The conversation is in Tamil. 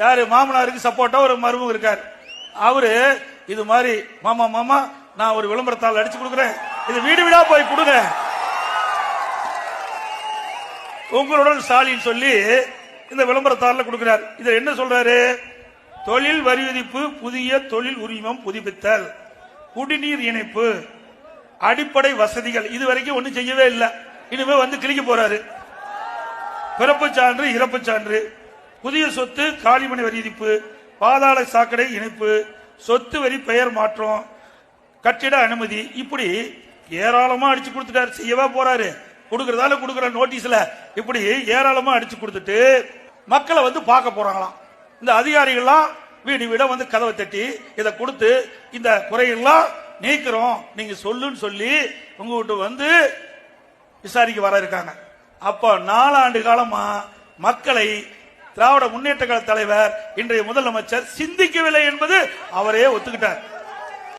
யாரு மாமனாருக்கு சப்போர்ட்டா ஒரு மருமக இருக்காரு. அவரு இது மாதிரி மாமா மாமா நான் ஒரு விளம்பரத்தால் அடிச்சு கொடுக்குறேன், இது வீடு வீடா போய் கொடுங்க, உங்களுடன் ஸ்டாலின் சொல்லி இந்த விளம்பரத்தாளர் கொடுக்கிறார். இத என்ன சொல்றாரு? தொழில் வரி விதிப்பு, புதிய தொழில் உரிமம் புதுப்பித்தல், குடிநீர் இணைப்பு, அடிப்படை வசதிகள், இதுவரைக்கும் ஒன்னும் செய்யவே இல்லை. இனிமே வந்து கிளிக்க போறாரு. பிறப்பு சான்று, இறப்பு சான்று, புதிய சொத்து காலிமனை வரி விதிப்பு, பாதாள சாக்கடை இணைப்பு, சொத்து வரி பெயர் மாற்றம், கட்டிட அனுமதி, இப்படி ஏராளமா அடிச்சு கொடுத்துட்டாரு. செய்யவா போறாரு? கொடுக்கறதால கொடுக்கற நோட்டீஸ்ல இப்படி ஏராளமா அடிச்சு கொடுத்துட்டு மக்களை வந்து பார்க்க போறாங்களாம். இந்த அதிகாரிகள்லாம் வீடு வீட வந்து கதவை தட்டி இதை கொடுத்து இந்த குறையெல்லாம் நீக்கிறோம் நீங்க சொல்லுன்னு சொல்லி உங்ககிட்ட வந்து விசாரிக்க வர இருக்காங்க. அப்ப 4 ஆண்டு காலமா மக்களை திராவிட முன்னேற்ற கழக தலைவர் இன்றைய முதலமைச்சர் சிந்திக்கவில்லை என்பது அவரே ஒத்துக்கிட்டார்.